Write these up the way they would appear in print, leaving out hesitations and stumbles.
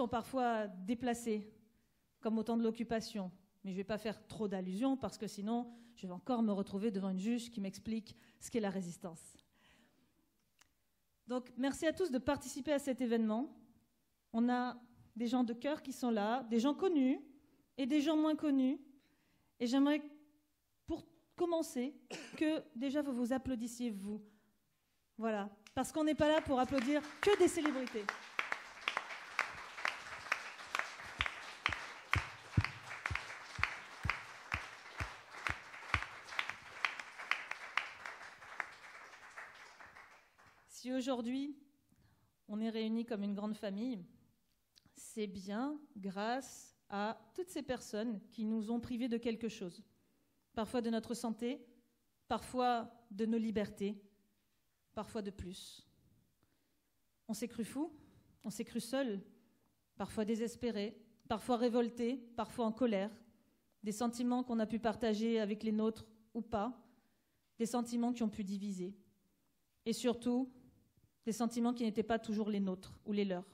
parfois déplacés, comme au temps de l'occupation. Mais je ne vais pas faire trop d'allusions parce que sinon, je vais encore me retrouver devant une juge qui m'explique ce qu'est la résistance. Donc, merci à tous de participer à cet événement. On a des gens de cœur qui sont là, des gens connus et des gens moins connus. Et j'aimerais, pour commencer, que déjà vous vous applaudissiez, vous. Voilà, parce qu'on n'est pas là pour applaudir que des célébrités. Si aujourd'hui, on est réunis comme une grande famille, c'est bien grâce à toutes ces personnes qui nous ont privés de quelque chose. Parfois de notre santé, parfois de nos libertés, parfois de plus. On s'est cru fou, on s'est cru seul, parfois désespéré, parfois révolté, parfois en colère. Des sentiments qu'on a pu partager avec les nôtres ou pas, des sentiments qui ont pu diviser. Et surtout, des sentiments qui n'étaient pas toujours les nôtres ou les leurs,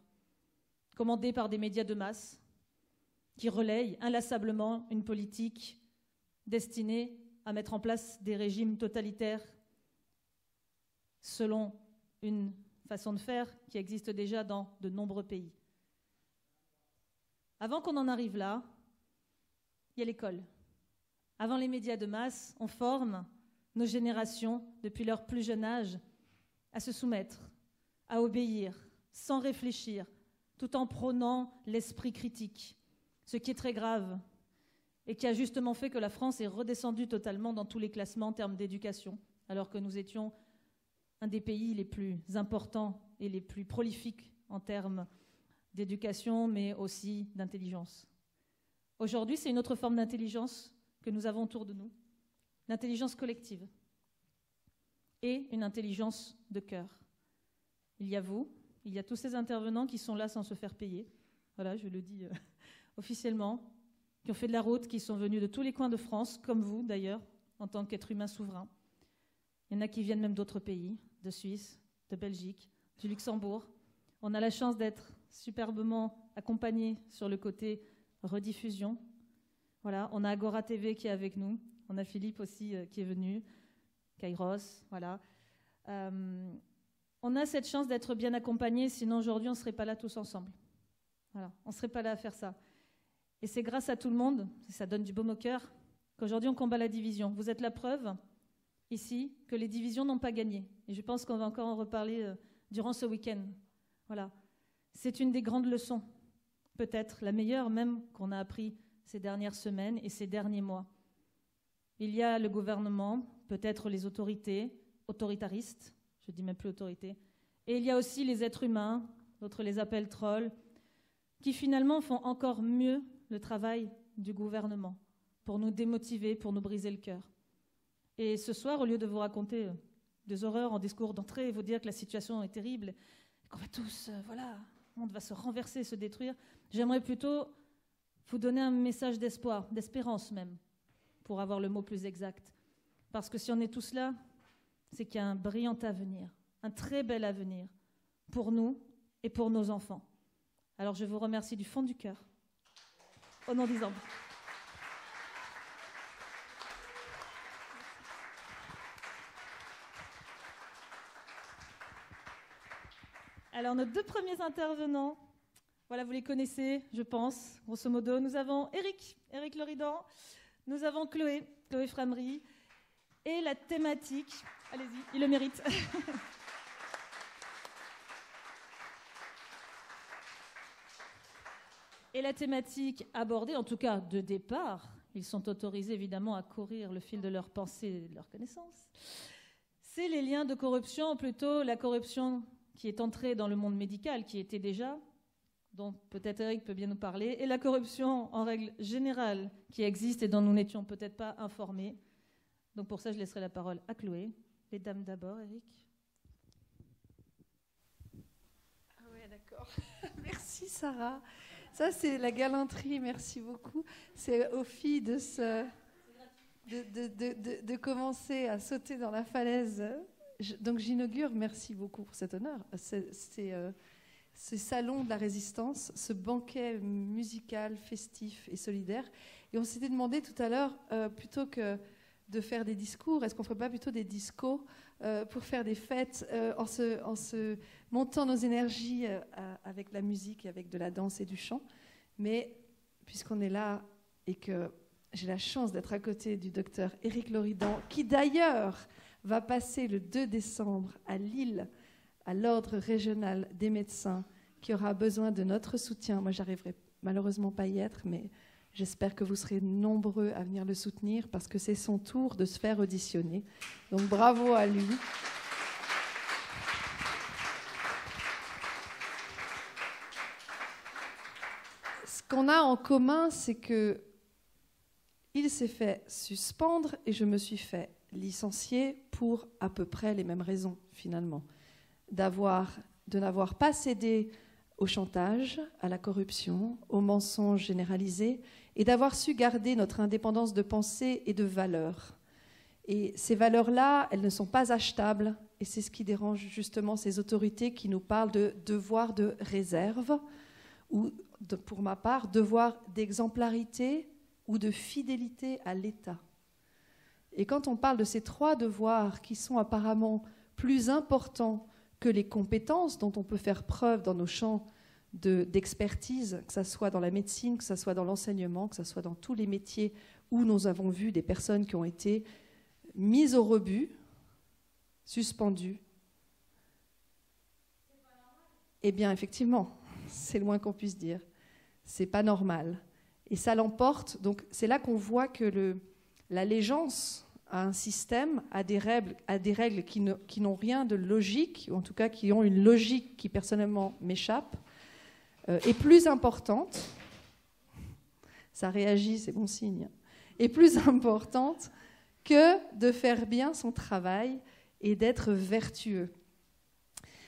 commandés par des médias de masse qui relayent inlassablement une politique destinée à mettre en place des régimes totalitaires selon une façon de faire qui existe déjà dans de nombreux pays. Avant qu'on en arrive là, il y a l'école. Avant les médias de masse, on forme nos générations, depuis leur plus jeune âge, à se soumettre, à obéir, sans réfléchir, tout en prônant l'esprit critique, ce qui est très grave et qui a justement fait que la France est redescendue totalement dans tous les classements en termes d'éducation, alors que nous étions un des pays les plus importants et les plus prolifiques en termes d'éducation, mais aussi d'intelligence. Aujourd'hui, c'est une autre forme d'intelligence que nous avons autour de nous, l'intelligence collective et une intelligence de cœur. Il y a vous, il y a tous ces intervenants qui sont là sans se faire payer, voilà, je le dis officiellement, qui ont fait de la route, qui sont venus de tous les coins de France, comme vous d'ailleurs, en tant qu'être humain souverain. Il y en a qui viennent même d'autres pays, de Suisse, de Belgique, du Luxembourg. On a la chance d'être superbement accompagnés sur le côté rediffusion. Voilà, on a Agora TV qui est avec nous, on a Philippe aussi qui est venu, Kairos, voilà. On a cette chance d'être bien accompagnés, sinon aujourd'hui on ne serait pas là tous ensemble. Voilà, on ne serait pas là à faire ça. Et c'est grâce à tout le monde, ça donne du baume au cœur, qu'aujourd'hui on combat la division. Vous êtes la preuve, ici, que les divisions n'ont pas gagné. Et je pense qu'on va encore en reparler durant ce week-end. Voilà. C'est une des grandes leçons, peut-être la meilleure même qu'on a appris ces dernières semaines et ces derniers mois. Il y a le gouvernement, peut-être les autorités, autoritaristes, je ne dis même plus autorité, et il y a aussi les êtres humains, d'autres les appellent trolls, qui finalement font encore mieux le travail du gouvernement pour nous démotiver, pour nous briser le cœur. Et ce soir, au lieu de vous raconter des horreurs en discours d'entrée et vous dire que la situation est terrible, qu'on va tous, voilà, le monde va se renverser, se détruire, j'aimerais plutôt vous donner un message d'espoir, d'espérance même, pour avoir le mot plus exact. Parce que si on est tous là, c'est qu'il y a un brillant avenir, un très bel avenir pour nous et pour nos enfants. Alors je vous remercie du fond du cœur, au nom des hommes. Alors nos deux premiers intervenants, voilà, vous les connaissez, je pense, grosso modo. Nous avons Éric Loridan, nous avons Chloé Framery, et la thématique, allez-y, il le mérite. Et la thématique abordée, en tout cas de départ, ils sont autorisés évidemment à courir le fil de leurs pensées et de leurs connaissances, c'est les liens de corruption, ou plutôt la corruption qui est entrée dans le monde médical, qui était déjà, dont peut-être Éric peut bien nous parler, et la corruption en règle générale qui existe et dont nous n'étions peut-être pas informés. Donc pour ça, je laisserai la parole à Chloé. Les dames d'abord, Éric. Ah ouais, d'accord. Merci Sarah. Ça, c'est la galanterie, merci beaucoup. C'est aux filles de commencer à sauter dans la falaise. Donc j'inaugure, merci beaucoup pour cet honneur. ces salons de la résistance, ce banquet musical, festif et solidaire. Et on s'était demandé tout à l'heure, plutôt que de faire des discours, est-ce qu'on ne ferait pas plutôt des discos pour faire des fêtes en se montant nos énergies avec la musique, avec de la danse et du chant. Mais puisqu'on est là et que j'ai la chance d'être à côté du docteur Éric Loridan, qui d'ailleurs va passer le 2 décembre à Lille, à l'Ordre régional des médecins, qui aura besoin de notre soutien. Moi, j'arriverai malheureusement pas à y être, mais j'espère que vous serez nombreux à venir le soutenir parce que c'est son tour de se faire auditionner. Donc bravo à lui. Ce qu'on a en commun, c'est que il s'est fait suspendre et je me suis fait licencier pour à peu près les mêmes raisons, finalement. De n'avoir pas cédé au chantage, à la corruption, aux mensonges généralisés, et d'avoir su garder notre indépendance de pensée et de valeurs. Et ces valeurs-là, elles ne sont pas achetables, et c'est ce qui dérange justement ces autorités qui nous parlent de devoir de réserve, ou pour ma part, devoir d'exemplarité ou de fidélité à l'État. Et quand on parle de ces 3 devoirs qui sont apparemment plus importants que les compétences dont on peut faire preuve dans nos champs d'expertise, que ce soit dans la médecine, que ce soit dans l'enseignement, que ce soit dans tous les métiers où nous avons vu des personnes qui ont été mises au rebut, suspendues. Eh bien, effectivement, c'est le moins qu'on puisse dire. C'est pas normal. Et ça l'emporte. Donc, c'est là qu'on voit que l'allégeance à un système, à des règles qui n'ont rien de logique, ou en tout cas qui ont une logique qui personnellement m'échappe, est plus importante. Ça réagit, c'est bon signe. Est plus importante que de faire bien son travail et d'être vertueux.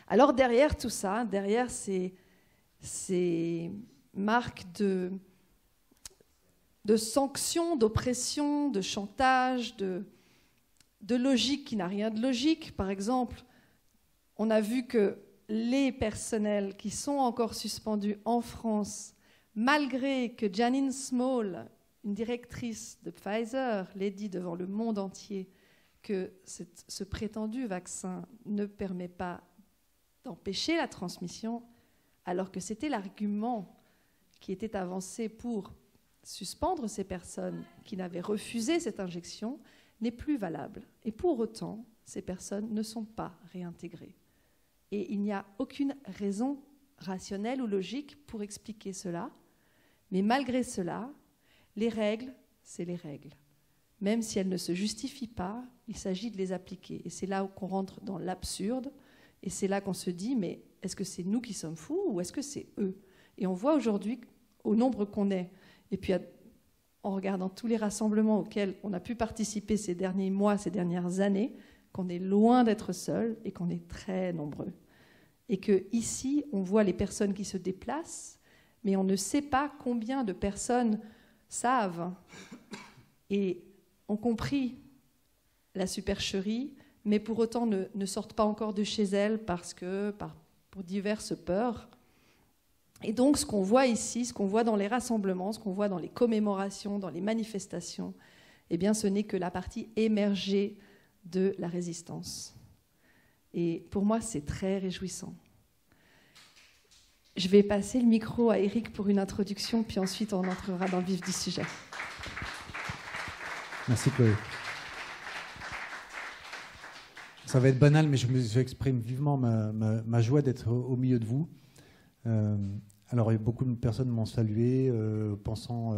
Alors derrière tout ça, derrière ces marques de sanctions, d'oppression, de chantage, de logique qui n'a rien de logique. Par exemple, on a vu que les personnels qui sont encore suspendus en France, malgré que Janine Small, une directrice de Pfizer, l'ait dit devant le monde entier que ce prétendu vaccin ne permet pas d'empêcher la transmission, alors que c'était l'argument qui était avancé pour suspendre ces personnes qui n'avaient refusé cette injection, n'est plus valable. Et pour autant, ces personnes ne sont pas réintégrées. Et il n'y a aucune raison rationnelle ou logique pour expliquer cela. Mais malgré cela, les règles, c'est les règles. Même si elles ne se justifient pas, il s'agit de les appliquer. Et c'est là qu'on rentre dans l'absurde. Et c'est là qu'on se dit, mais est-ce que c'est nous qui sommes fous ou est-ce que c'est eux? Et on voit aujourd'hui, au nombre qu'on est, et puis en regardant tous les rassemblements auxquels on a pu participer ces derniers mois, ces dernières années, qu'on est loin d'être seul et qu'on est très nombreux. Et qu'ici, on voit les personnes qui se déplacent, mais on ne sait pas combien de personnes savent et ont compris la supercherie, mais pour autant ne sortent pas encore de chez elles pour diverses peurs. Et donc, ce qu'on voit ici, ce qu'on voit dans les rassemblements, ce qu'on voit dans les commémorations, dans les manifestations, eh bien, ce n'est que la partie émergée de la résistance. Et pour moi, c'est très réjouissant. Je vais passer le micro à Éric pour une introduction, puis ensuite on entrera dans le vif du sujet. Merci Chloé. Ça va être banal, mais j'exprime vivement ma joie d'être au milieu de vous. Alors, beaucoup de personnes m'ont salué, pensant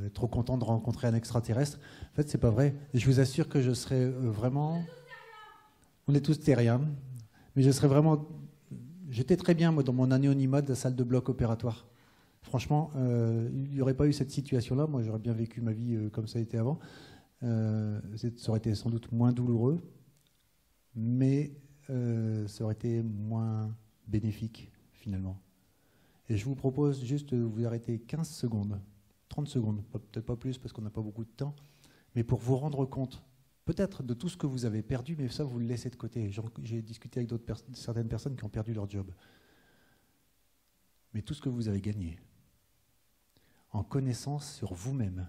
être trop content de rencontrer un extraterrestre. En fait, c'est pas vrai. Et je vous assure que je serai vraiment... On est tous terriens, mais je serai vraiment... J'étais très bien, moi, dans mon anonymat de la salle de bloc opératoire. Franchement, il n'y aurait pas eu cette situation-là. Moi, j'aurais bien vécu ma vie comme ça a été avant. Ça aurait été sans doute moins douloureux, mais ça aurait été moins bénéfique, finalement. Et je vous propose juste de vous arrêter 15 secondes, 30 secondes, peut-être pas plus parce qu'on n'a pas beaucoup de temps, mais pour vous rendre compte peut-être de tout ce que vous avez perdu, mais ça vous le laissez de côté. J'ai discuté avec certaines personnes qui ont perdu leur job. mais tout ce que vous avez gagné en connaissance sur vous-même.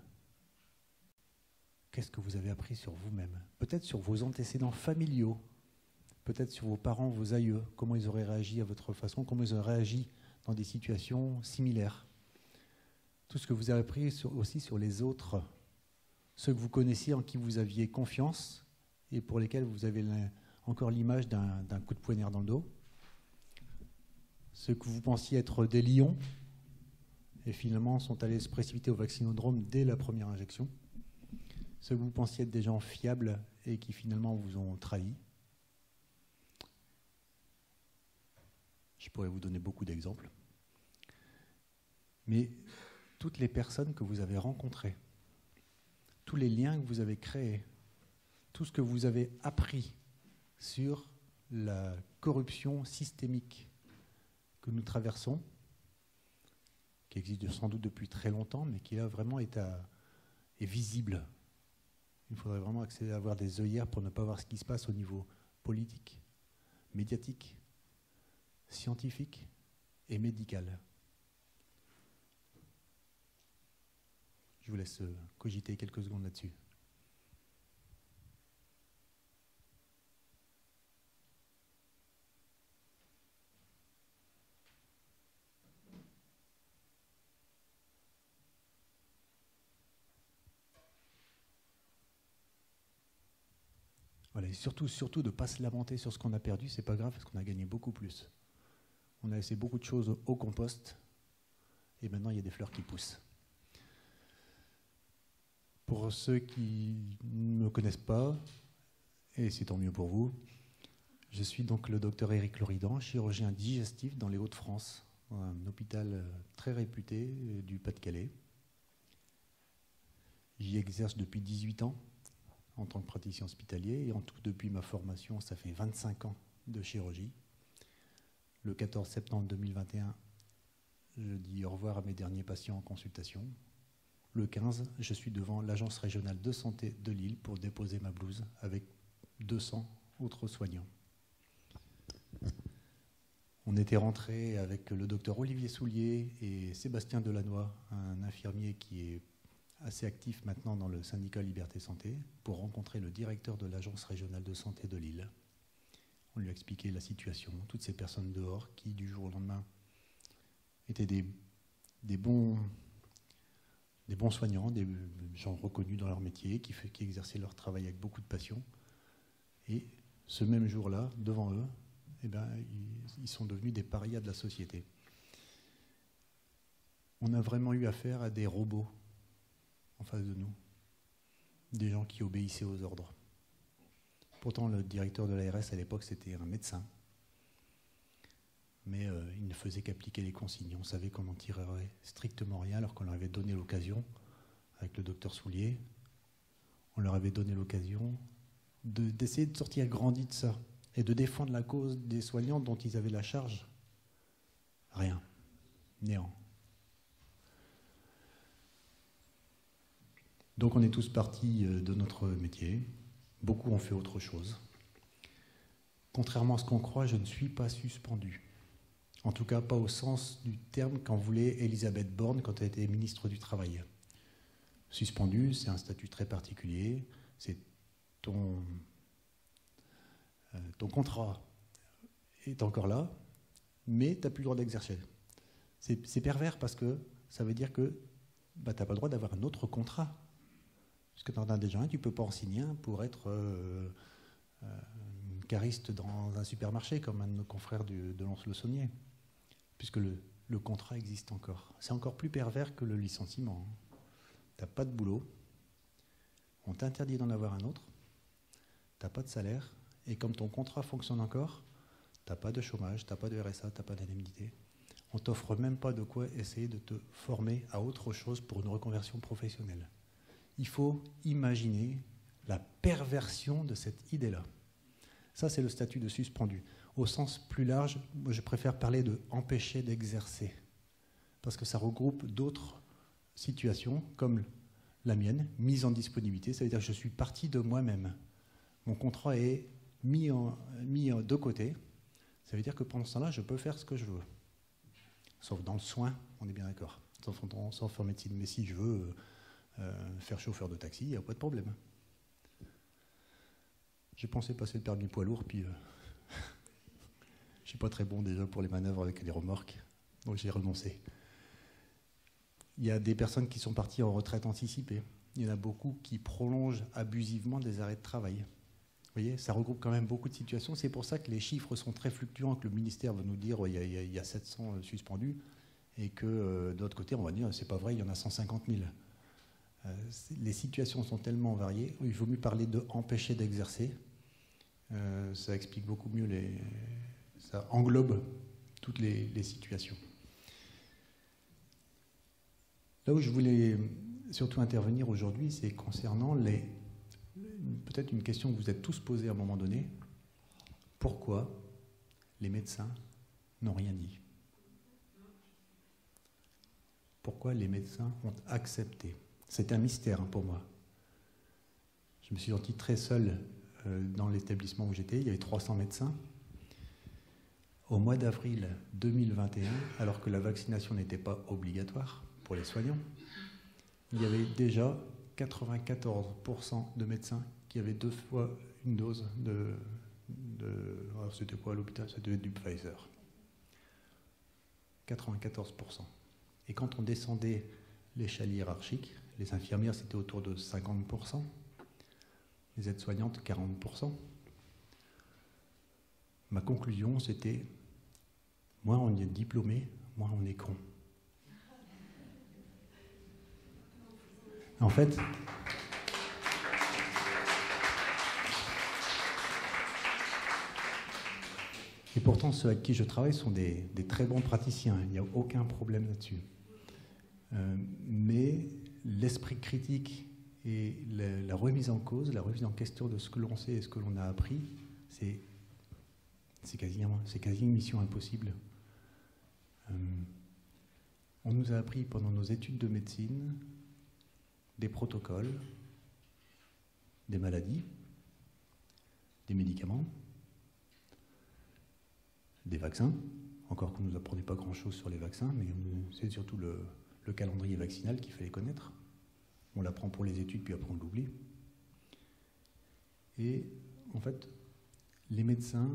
Qu'est-ce que vous avez appris sur vous-même? Peut-être sur vos antécédents familiaux, peut-être sur vos parents, vos aïeux, comment ils auraient réagi à votre façon, comment ils auraient réagi dans des situations similaires. Tout ce que vous avez appris aussi sur les autres, ceux que vous connaissiez, en qui vous aviez confiance et pour lesquels vous avez encore l'image d'un coup de poignard dans le dos. Ceux que vous pensiez être des lions et finalement sont allés se précipiter au vaccinodrome dès la première injection. Ceux que vous pensiez être des gens fiables et qui finalement vous ont trahi. Je pourrais vous donner beaucoup d'exemples. Mais toutes les personnes que vous avez rencontrées, tous les liens que vous avez créés, tout ce que vous avez appris sur la corruption systémique que nous traversons, qui existe sans doute depuis très longtemps, mais qui là vraiment est visible. Il faudrait vraiment accéder à avoir des œillères pour ne pas voir ce qui se passe au niveau politique, médiatique, scientifique et médical. Je vous laisse cogiter quelques secondes là-dessus. Voilà, et surtout de ne pas se lamenter sur ce qu'on a perdu, c'est pas grave parce qu'on a gagné beaucoup plus. On a laissé beaucoup de choses au compost et maintenant il y a des fleurs qui poussent. Pour ceux qui ne me connaissent pas, et c'est tant mieux pour vous, je suis donc le docteur Éric Loridan, chirurgien digestif dans les Hauts-de-France, dans un hôpital très réputé du Pas-de-Calais. J'y exerce depuis 18 ans en tant que praticien hospitalier et en tout depuis ma formation, ça fait 25 ans de chirurgie. Le 14 septembre 2021, je dis au revoir à mes derniers patients en consultation. Le 15, je suis devant l'Agence régionale de santé de Lille pour déposer ma blouse avec 200 autres soignants. On était rentrés avec le docteur Olivier Soulier et Sébastien Delannoy, un infirmier qui est assez actif maintenant dans le syndicat Liberté Santé, pour rencontrer le directeur de l'Agence régionale de santé de Lille. On lui a expliqué la situation, toutes ces personnes dehors qui, du jour au lendemain, étaient des bons soignants, des gens reconnus dans leur métier, qui exerçaient leur travail avec beaucoup de passion. Et ce même jour-là, devant eux, eh ben, ils sont devenus des parias de la société. On a vraiment eu affaire à des robots en face de nous, des gens qui obéissaient aux ordres. Pourtant, le directeur de l'ARS à l'époque, c'était un médecin, mais il ne faisait qu'appliquer les consignes. On savait qu'on n'en tirerait strictement rien, alors qu'on leur avait donné l'occasion, avec le docteur Soulier, on leur avait donné l'occasion d'essayer de sortir grandis de ça et de défendre la cause des soignants dont ils avaient la charge. Rien. Néant. Donc on est tous partis de notre métier. Beaucoup ont fait autre chose. Contrairement à ce qu'on croit, je ne suis pas suspendu. En tout cas, pas au sens du terme qu'en voulait Elisabeth Borne quand elle était ministre du Travail. Suspendu, c'est un statut très particulier. C'est ton contrat est encore là, mais tu n'as plus le droit d'exercer. C'est pervers parce que ça veut dire que tu n'as pas le droit d'avoir un autre contrat. Parce que tu en as déjà un, tu ne peux pas en signer un pour être cariste dans un supermarché, comme un de nos confrères de Lons-le-Saunier. Puisque le contrat existe encore. C'est encore plus pervers que le licenciement. Tu n'as pas de boulot, on t'interdit d'en avoir un autre, tu n'as pas de salaire, et comme ton contrat fonctionne encore, tu n'as pas de chômage, tu n'as pas de RSA, tu n'as pas d'indemnité. On ne t'offre même pas de quoi essayer de te former à autre chose pour une reconversion professionnelle. Il faut imaginer la perversion de cette idée-là. Ça, c'est le statut de suspendu. Au sens plus large, moi, je préfère parler de empêcher d'exercer, parce que ça regroupe d'autres situations, comme la mienne, mise en disponibilité. Ça veut dire que je suis parti de moi-même. Mon contrat est mis de côté. Ça veut dire que pendant ce temps-là, je peux faire ce que je veux. sauf dans le soin, on est bien d'accord, sauf en médecine. Mais si je veux faire chauffeur de taxi, il n'y a pas de problème. J'ai pensé passer le permis poids lourd, puis je suis pas très bon déjà pour les manœuvres avec les remorques, donc j'ai renoncé. Il y a des personnes qui sont parties en retraite anticipée. Il y en a beaucoup qui prolongent abusivement des arrêts de travail. Vous voyez, ça regroupe quand même beaucoup de situations. C'est pour ça que les chiffres sont très fluctuants, que le ministère va nous dire il y a 700 suspendus, et que de l'autre côté, on va dire c'est pas vrai, il y en a 150 000. Les situations sont tellement variées, il vaut mieux parler de empêcher d'exercer. Ça explique beaucoup mieux, ça englobe toutes les situations. Là où je voulais surtout intervenir aujourd'hui, c'est concernant peut-être une question que vous êtes tous posée à un moment donné. Pourquoi les médecins n'ont rien dit? Pourquoi les médecins ont accepté? C'est un mystère pour moi. Je me suis senti très seul dans l'établissement où j'étais. Il y avait 300 médecins. Au mois d'avril 2021, alors que la vaccination n'était pas obligatoire pour les soignants, il y avait déjà 94% de médecins qui avaient 2 fois une dose alors c'était quoi à l'hôpital? Ça devait être du Pfizer. 94%. Et quand on descendait l'échelle hiérarchique, les infirmières c'était autour de 50%, les aides-soignantes 40%. Ma conclusion c'était, moins on est diplômé, moins on est con. En fait, et pourtant ceux avec qui je travaille sont des très bons praticiens, il n'y a aucun problème là-dessus. Mais l'esprit critique et la remise en cause, la remise en question de ce que l'on sait et ce que l'on a appris, c'est quasi une mission impossible. On nous a appris pendant nos études de médecine des protocoles, des maladies, des médicaments, des vaccins, encore qu'on ne nous apprenait pas grand-chose sur les vaccins, mais c'est surtout le calendrier vaccinal qu'il fallait connaître. On l'apprend pour les études, puis après on l'oublie. Et en fait, les médecins,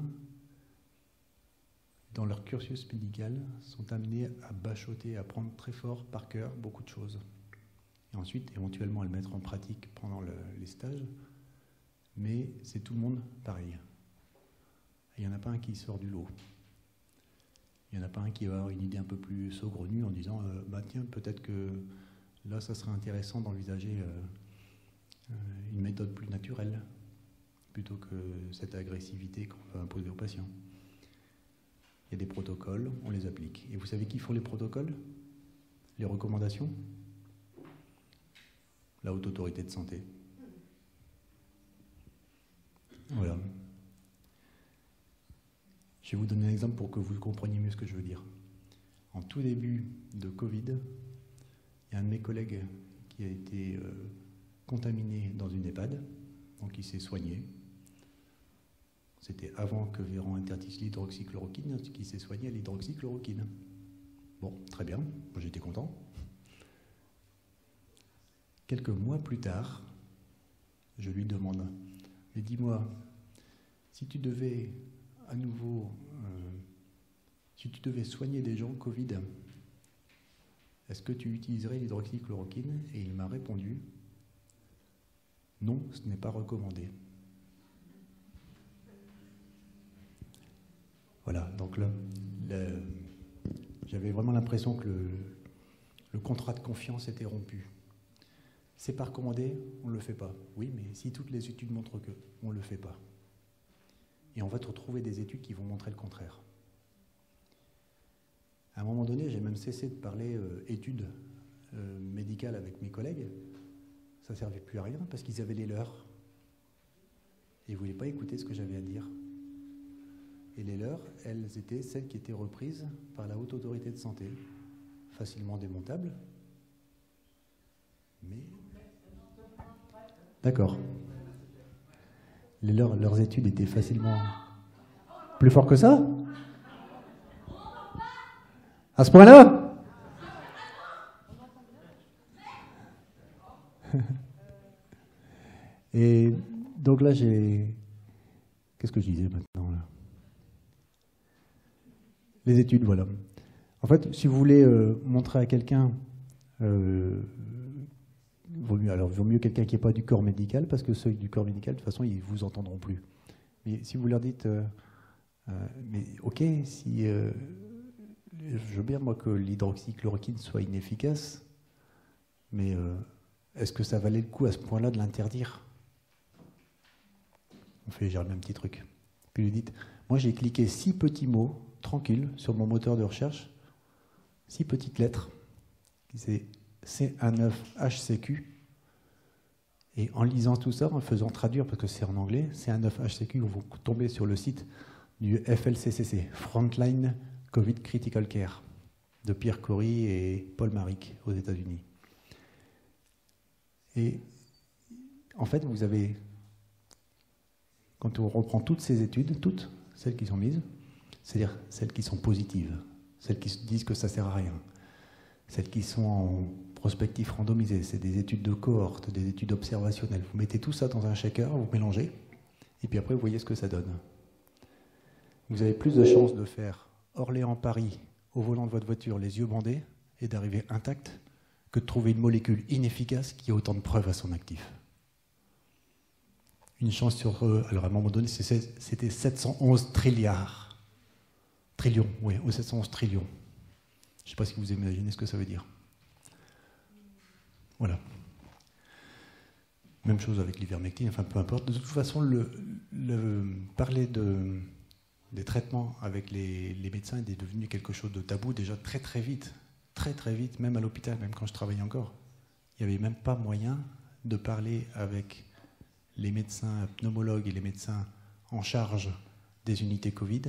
dans leur cursus médical, sont amenés à bachoter, à prendre très fort par cœur beaucoup de choses. Et ensuite, éventuellement, à le mettre en pratique pendant les stages. Mais c'est tout le monde pareil. Il n'y en a pas un qui sort du lot. Il n'y en a pas un qui va avoir une idée un peu plus saugrenue en disant tiens, peut-être que là, ça serait intéressant d'envisager une méthode plus naturelle, plutôt que cette agressivité qu'on va imposer aux patients. Il y a des protocoles, on les applique. Et vous savez qui font les protocoles? Les recommandations? La Haute Autorité de Santé. Voilà. Je vais vous donner un exemple pour que vous compreniez mieux ce que je veux dire. En tout début de Covid, il y a un de mes collègues qui a été contaminé dans une EHPAD, donc il s'est soigné. C'était avant que Véran interdise l'hydroxychloroquine, qui s'est soigné à l'hydroxychloroquine. Bon, très bien, moi j'étais content. Quelques mois plus tard, je lui demande, mais dis-moi, si tu devais à nouveau, si tu devais soigner des gens Covid, est-ce que tu utiliserais l'hydroxychloroquine? Et il m'a répondu, non, ce n'est pas recommandé. Voilà, donc là, j'avais vraiment l'impression que le contrat de confiance était rompu. C'est pas recommandé, on ne le fait pas. Oui, mais si toutes les études montrent que, on ne le fait pas. Et on va te retrouver des études qui vont montrer le contraire. À un moment donné, j'ai même cessé de parler études médicales avec mes collègues. Ça ne servait plus à rien parce qu'ils avaient les leurs. Et ils ne voulaient pas écouter ce que j'avais à dire. Et les leurs, elles étaient celles qui étaient reprises par la Haute Autorité de Santé, facilement démontables. Mais... D'accord. Leurs études étaient facilement... Plus fort que ça? À ce point-là? Et donc là, j'ai... Qu'est-ce que je disais maintenant là? Les études, voilà. En fait, si vous voulez montrer à quelqu'un, vaut mieux quelqu'un qui n'est pas du corps médical, parce que ceux du corps médical, de toute façon, ils ne vous entendront plus. Mais si vous leur dites, mais ok, si je veux bien moi que l'hydroxychloroquine soit inefficace, mais est-ce que ça valait le coup à ce point-là de l'interdire? On fait le même petit truc. Puis lui dites, moi j'ai cliqué 6 petits mots, tranquille, sur mon moteur de recherche, 6 petites lettres, c'est C19HCQ, et en lisant tout ça, en le faisant traduire, parce que c'est en anglais, C19HCQ, vous tombez sur le site du FLCCC, Frontline COVID Critical Care, de Pierre Corry et Paul Marik, aux États-Unis. Et en fait, vous avez, quand on reprend toutes ces études, toutes celles qui sont mises, c'est-à-dire celles qui sont positives, celles qui disent que ça ne sert à rien, celles qui sont en prospectif randomisé, c'est des études de cohorte, des études observationnelles. Vous mettez tout ça dans un shaker, vous mélangez, et puis après vous voyez ce que ça donne. Vous avez plus de chances de faire Orléans-Paris au volant de votre voiture, les yeux bandés, et d'arriver intact, que de trouver une molécule inefficace qui a autant de preuves à son actif. Une chance sur... alors à un moment donné, c'était 711 trilliards. Trillions, oui, ou 711 trillions. Je ne sais pas si vous imaginez ce que ça veut dire. Voilà. Même chose avec l'ivermectine, enfin peu importe. De toute façon, parler des traitements avec les médecins est devenu quelque chose de tabou déjà très très vite. Très très vite, même à l'hôpital, même quand je travaillais encore. Il n'y avait même pas moyen de parler avec les médecins pneumologues et les médecins en charge des unités Covid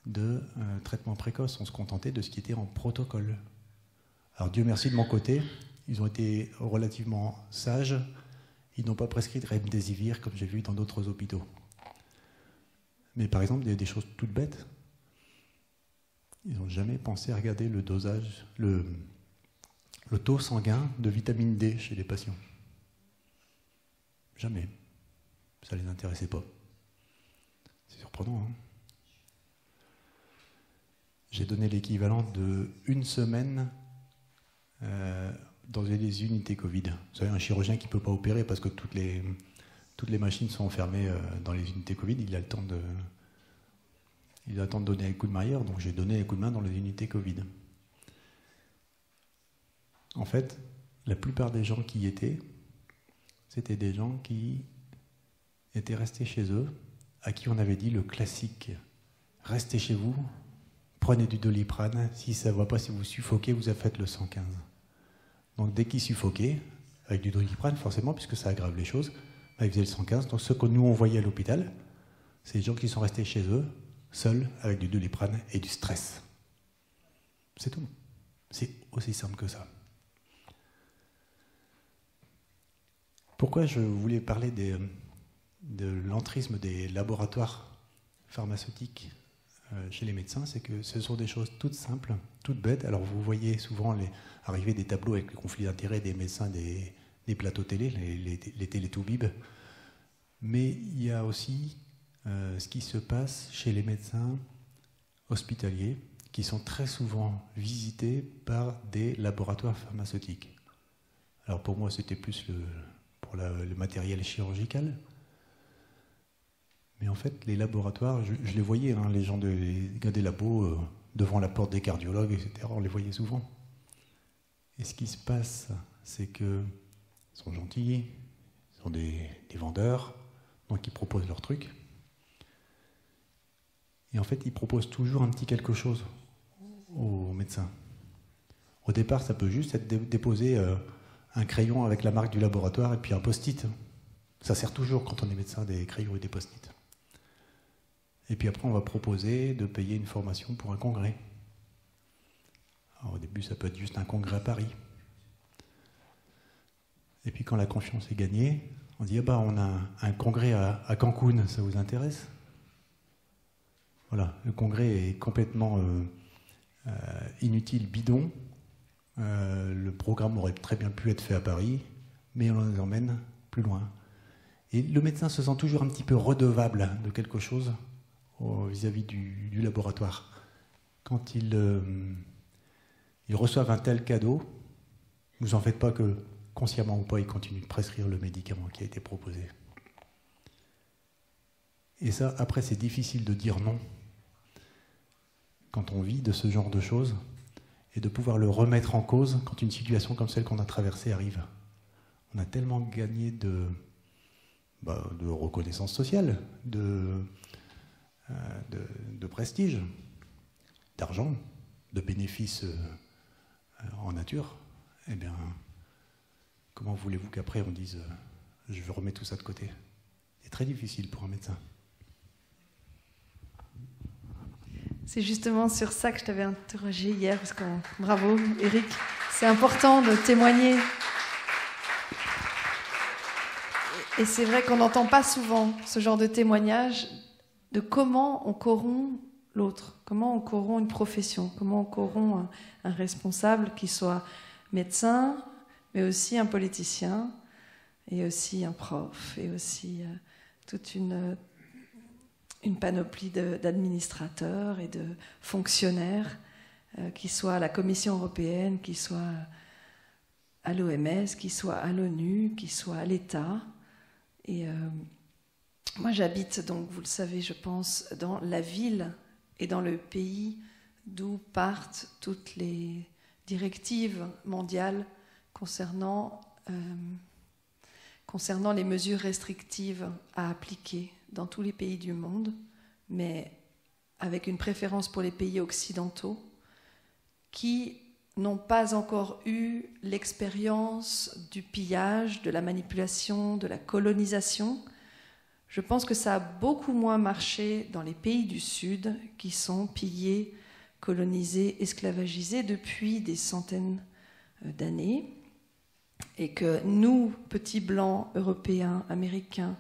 de traitement précoce. On se contentait de ce qui était en protocole. Alors Dieu merci, de mon côté, ils ont été relativement sages. Ils n'ont pas prescrit de remdesivir comme j'ai vu dans d'autres hôpitaux. Mais par exemple, il y a des choses toutes bêtes. Ils n'ont jamais pensé à regarder le dosage, le taux sanguin de vitamine D chez les patients. Jamais. Ça ne les intéressait pas. C'est surprenant, hein? J'ai donné l'équivalent de 1 semaine dans les unités Covid. Vous savez, un chirurgien qui ne peut pas opérer parce que toutes les machines sont fermées dans les unités Covid, il a le temps de donner un coup de main ailleurs, donc j'ai donné un coup de main dans les unités Covid. En fait, la plupart des gens qui y étaient, c'était des gens qui étaient restés chez eux, à qui on avait dit le classique, restez chez vous, prenez du Doliprane, si ça ne va pas, si vous suffoquez, vous faites le 115. Donc dès qu'ils suffoquaient, avec du Doliprane, forcément, puisque ça aggrave les choses, ils faisaient le 115. Donc ce que nous on voyait à l'hôpital, c'est des gens qui sont restés chez eux, seuls, avec du Doliprane et du stress. C'est tout. C'est aussi simple que ça. Pourquoi je voulais parler de l'entrisme des laboratoires pharmaceutiques chez les médecins, c'est que ce sont des choses toutes simples, toutes bêtes. Alors vous voyez souvent arriver des tableaux avec les conflits d'intérêts des médecins des plateaux télé, les télétoubibs, mais il y a aussi ce qui se passe chez les médecins hospitaliers qui sont très souvent visités par des laboratoires pharmaceutiques. Alors pour moi c'était plus pour le matériel chirurgical, mais en fait les laboratoires, je les voyais, hein, les gens les gars des labos devant la porte des cardiologues, etc., on les voyait souvent. Et ce qui se passe, c'est qu'ils sont gentils, ils sont des vendeurs, donc ils proposent leurs trucs. Et en fait, ils proposent toujours un petit quelque chose aux médecins. Au départ, ça peut juste être déposer un crayon avec la marque du laboratoire et puis un post-it. Ça sert toujours quand on est médecin, des crayons et des post-it. Et puis après, on va proposer de payer une formation pour un congrès. Alors, au début, ça peut être juste un congrès à Paris. Et puis quand la confiance est gagnée, on dit on a un congrès à Cancun, ça vous intéresse? Voilà, le congrès est complètement inutile, bidon. Le programme aurait très bien pu être fait à Paris, mais on les emmène plus loin. Et le médecin se sent toujours un petit peu redevable de quelque chose vis-à-vis du laboratoire. Quand ils reçoivent un tel cadeau, vous en faites pas que, consciemment ou pas, ils continuent de prescrire le médicament qui a été proposé. Et ça, après, c'est difficile de dire non quand on vit de ce genre de choses et de pouvoir le remettre en cause quand une situation comme celle qu'on a traversée arrive. On a tellement gagné de reconnaissance sociale, de prestige, d'argent, de bénéfices en nature. Eh bien, comment voulez-vous qu'après on dise je remets tout ça de côté? C'est très difficile pour un médecin. C'est justement sur ça que je t'avais interrogé hier, parce que bravo Eric, c'est important de témoigner. Et c'est vrai qu'on n'entend pas souvent ce genre de témoignage de comment on corrompt l'autre, comment on corrompt une profession, comment on corrompt un responsable qui soit médecin, mais aussi un politicien, et aussi un prof, et aussi toute une panoplie d'administrateurs et de fonctionnaires, qui soient à la Commission européenne, qui soient à l'OMS, qui soient à l'ONU, qui soient à l'État. Et moi, j'habite, donc vous le savez, je pense, dans la ville et dans le pays d'où partent toutes les directives mondiales concernant les mesures restrictives à appliquer dans tous les pays du monde, mais avec une préférence pour les pays occidentaux qui n'ont pas encore eu l'expérience du pillage, de la manipulation, de la colonisation. Je pense que ça a beaucoup moins marché dans les pays du Sud qui sont pillés, colonisés, esclavagisés depuis des centaines d'années, et que nous, petits blancs européens, américains,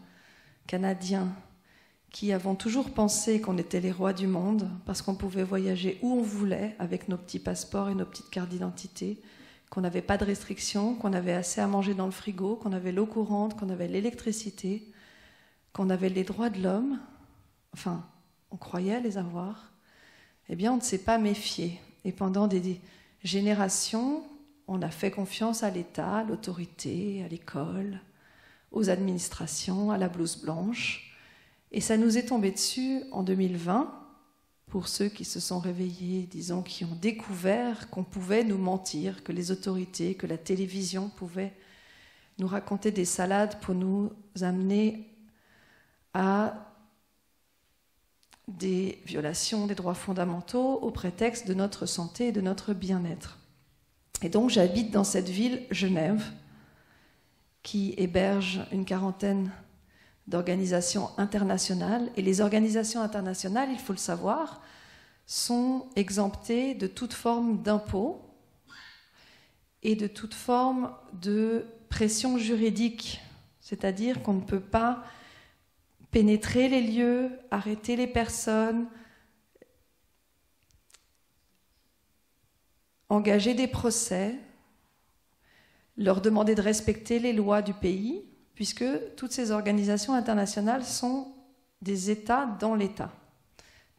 canadiens, qui avons toujours pensé qu'on était les rois du monde parce qu'on pouvait voyager où on voulait avec nos petits passeports et nos petites cartes d'identité, qu'on n'avait pas de restrictions, qu'on avait assez à manger dans le frigo, qu'on avait l'eau courante, qu'on avait l'électricité, qu'on avait les droits de l'homme, enfin, on croyait les avoir, eh bien, on ne s'est pas méfié. Et pendant des générations, on a fait confiance à l'État, à l'autorité, à l'école, aux administrations, à la blouse blanche. Et ça nous est tombé dessus en 2020, pour ceux qui se sont réveillés, disons, qui ont découvert qu'on pouvait nous mentir, que les autorités, que la télévision pouvaient nous raconter des salades pour nous amener à des violations des droits fondamentaux au prétexte de notre santé et de notre bien-être. Et donc j'habite dans cette ville, Genève, qui héberge une quarantaine d'organisations internationales. Et les organisations internationales, il faut le savoir, sont exemptées de toute forme d'impôt et de toute forme de pression juridique. C'est-à-dire qu'on ne peut pas pénétrer les lieux, arrêter les personnes, engager des procès, leur demander de respecter les lois du pays, puisque toutes ces organisations internationales sont des États dans l'État.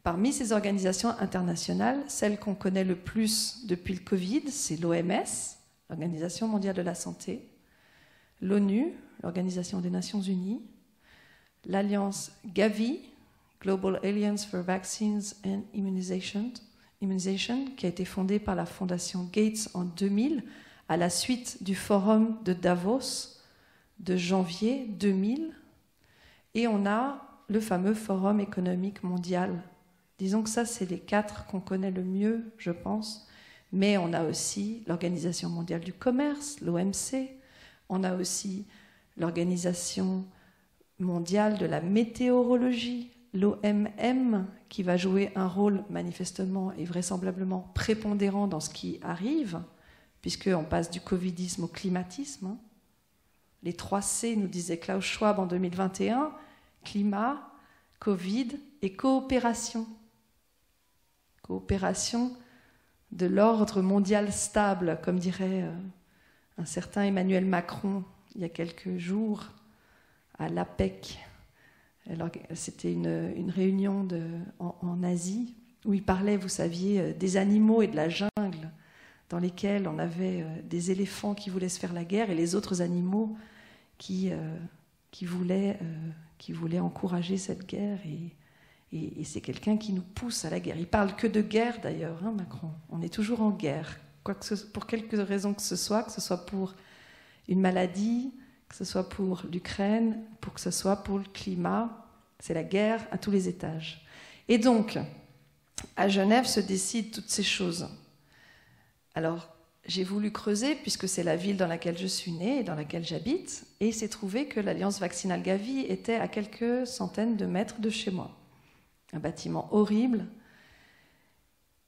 Parmi ces organisations internationales, celle qu'on connaît le plus depuis le Covid, c'est l'OMS, l'Organisation mondiale de la santé, l'ONU, l'Organisation des Nations unies, l'Alliance Gavi, Global Alliance for Vaccines and Immunization, qui a été fondée par la Fondation Gates en 2000, à la suite du forum de Davos de janvier 2000, et on a le fameux Forum économique mondial. Disons que ça, c'est les 4 qu'on connaît le mieux, je pense, mais on a aussi l'Organisation mondiale du commerce, l'OMC, on a aussi l'Organisation mondiale de la météorologie, l'OMM, qui va jouer un rôle manifestement et vraisemblablement prépondérant dans ce qui arrive, puisqu'on passe du covidisme au climatisme. Les 3 C, nous disait Klaus Schwab en 2021, climat, Covid et coopération. Coopération de l'ordre mondial stable, comme dirait un certain Emmanuel Macron il y a quelques jours à l'APEC. C'était une réunion en Asie où il parlait, vous saviez, des animaux et de la jungle dans lesquels on avait des éléphants qui voulaient se faire la guerre et les autres animaux qui voulaient encourager cette guerre. Et c'est quelqu'un qui nous pousse à la guerre. Il parle que de guerre d'ailleurs, hein, Macron. On est toujours en guerre, pour quelque raison que ce soit pour une maladie, que ce soit pour l'Ukraine, que ce soit pour le climat. C'est la guerre à tous les étages. Et donc, à Genève se décident toutes ces choses. Alors, j'ai voulu creuser, puisque c'est la ville dans laquelle je suis née et dans laquelle j'habite, et il s'est trouvé que l'Alliance vaccinale Gavi était à quelques centaines de mètres de chez moi. Un bâtiment horrible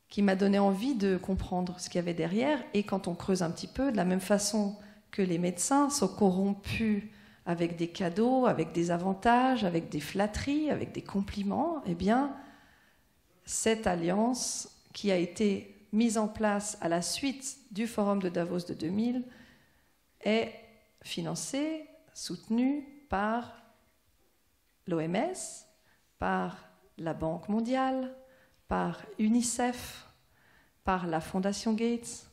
qui m'a donné envie de comprendre ce qu'il y avait derrière. Et quand on creuse un petit peu, de la même façon que les médecins sont corrompus avec des cadeaux, avec des avantages, avec des flatteries, avec des compliments, eh bien, cette alliance qui a été mise en place à la suite du Forum de Davos de 2000 est financée, soutenue par l'OMS, par la Banque mondiale, par UNICEF, par la Fondation Gates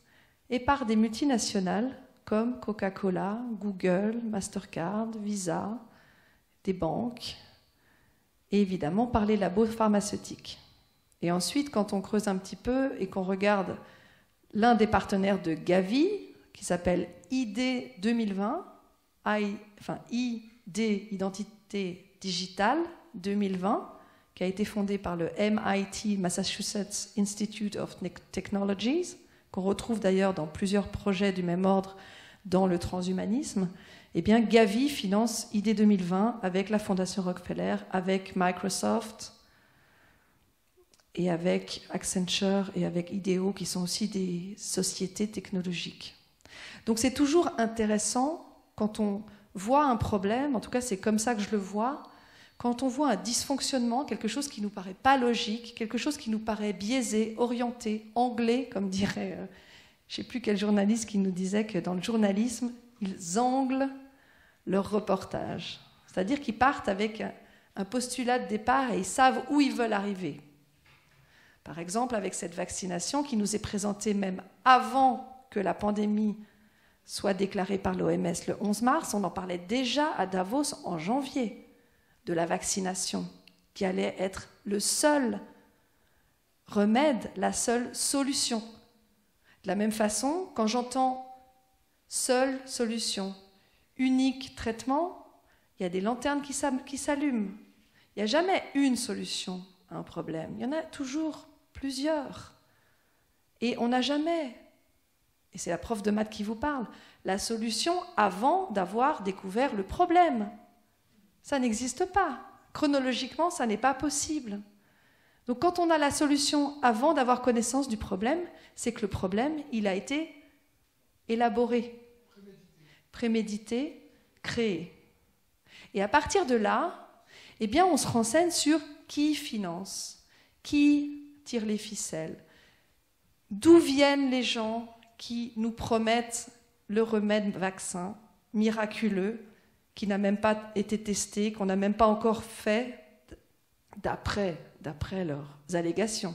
et par des multinationales comme Coca-Cola, Google, Mastercard, Visa, des banques et évidemment par les labos pharmaceutiques. Et ensuite, quand on creuse un petit peu et qu'on regarde l'un des partenaires de Gavi, qui s'appelle ID 2020, ID, Identité Digitale 2020, qui a été fondé par le MIT, Massachusetts Institute of Technologies, qu'on retrouve d'ailleurs dans plusieurs projets du même ordre dans le transhumanisme, eh bien Gavi finance ID 2020 avec la Fondation Rockefeller, avec Microsoft et avec Accenture et avec IDEO, qui sont aussi des sociétés technologiques. Donc c'est toujours intéressant quand on voit un problème, en tout cas c'est comme ça que je le vois, quand on voit un dysfonctionnement, quelque chose qui ne nous paraît pas logique, quelque chose qui nous paraît biaisé, orienté, anglais, comme dirait, je ne sais plus quel journaliste qui nous disait que dans le journalisme, ils anglent leur reportage. C'est-à-dire qu'ils partent avec un postulat de départ et ils savent où ils veulent arriver. Par exemple, avec cette vaccination qui nous est présentée même avant que la pandémie soit déclarée par l'OMS le 11 mars, on en parlait déjà à Davos en janvier, de la vaccination, qui allait être le seul remède, la seule solution. De la même façon, quand j'entends seule solution, unique traitement, il y a des lanternes qui s'allument. Il n'y a jamais une solution à un problème, il y en a toujours plusieurs. Et on n'a jamais, et c'est la prof de maths qui vous parle, la solution avant d'avoir découvert le problème. Ça n'existe pas. Chronologiquement, ça n'est pas possible. Donc quand on a la solution avant d'avoir connaissance du problème, c'est que le problème, il a été élaboré, prémédité, créé. Et à partir de là, eh bien, on se renseigne sur qui finance, qui tire les ficelles, d'où viennent les gens qui nous promettent le remède vaccin miraculeux, qui n'a même pas été testé, qu'on n'a même pas encore fait d'après leurs allégations.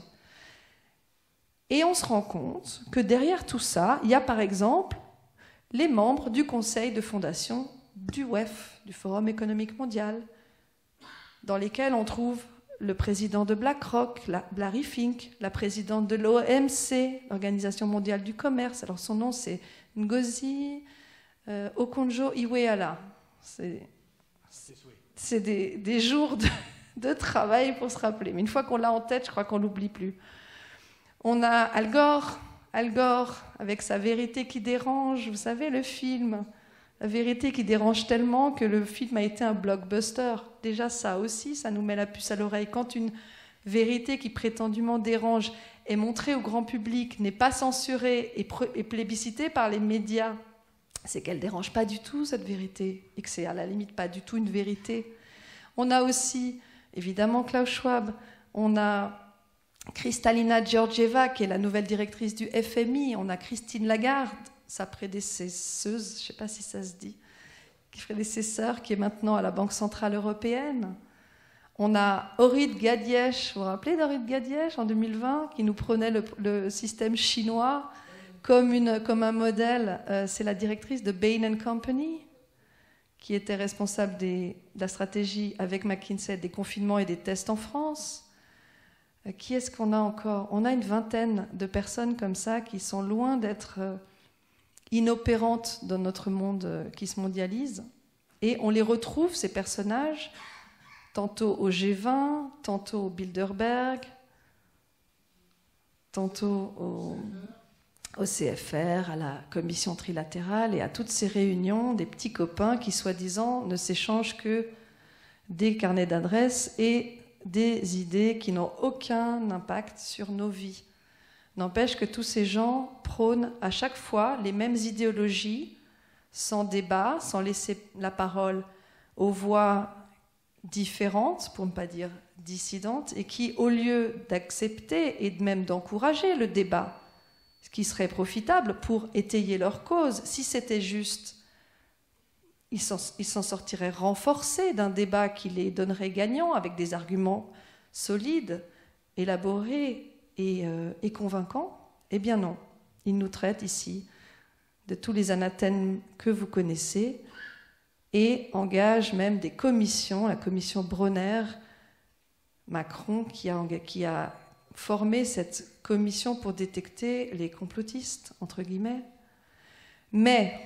Et on se rend compte que derrière tout ça, il y a par exemple les membres du conseil de fondation du WEF, du Forum économique mondial, dans lesquels on trouve le président de BlackRock, Larry Fink, la présidente de l'OMC, l'Organisation mondiale du commerce. Alors son nom c'est Ngozi Okonjo-Iweala. C'est des jours de travail pour se rappeler. Mais une fois qu'on l'a en tête, je crois qu'on ne l'oublie plus. On a Al Gore avec sa vérité qui dérange. Vous savez, le film, la vérité qui dérange tellement que le film a été un blockbuster. Déjà, ça aussi, ça nous met la puce à l'oreille. Quand une vérité qui prétendument dérange est montrée au grand public, n'est pas censurée et plébiscitée par les médias, c'est qu'elle ne dérange pas du tout, cette vérité, et que c'est à la limite pas du tout une vérité. On a aussi, évidemment, Klaus Schwab, on a Kristalina Georgieva, qui est la nouvelle directrice du FMI. On a Christine Lagarde, sa prédécesseuse, je ne sais pas si ça se dit, prédécesseur, qui est maintenant à la Banque Centrale Européenne. On a Orit Gadiesh, vous vous rappelez d'Orit Gadiesh en 2020, qui nous prônait le système chinois comme un modèle. C'est la directrice de Bain & Company, qui était responsable de la stratégie avec McKinsey des confinements et des tests en France. Qui est-ce qu'on a encore? On a une vingtaine de personnes comme ça qui sont loin d'être inopérantes dans notre monde qui se mondialise. Et on les retrouve, ces personnages, tantôt au G20, tantôt au Bilderberg, tantôt au CFR, à la commission trilatérale et à toutes ces réunions des petits copains qui, soi-disant, ne s'échangent que des carnets d'adresses et des idées qui n'ont aucun impact sur nos vies. N'empêche que tous ces gens prônent à chaque fois les mêmes idéologies, sans débat, sans laisser la parole aux voix différentes, pour ne pas dire dissidentes, et qui, au lieu d'accepter et même d'encourager le débat, ce qui serait profitable pour étayer leur cause, si c'était juste, ils s'en sortiraient renforcés d'un débat qui les donnerait gagnants avec des arguments solides, élaborés et convaincants. Eh bien non, ils nous traitent ici de tous les anathèmes que vous connaissez et engagent même des commissions, la commission Bronner-Macron qui a formé cette commission pour détecter les complotistes, entre guillemets. Mais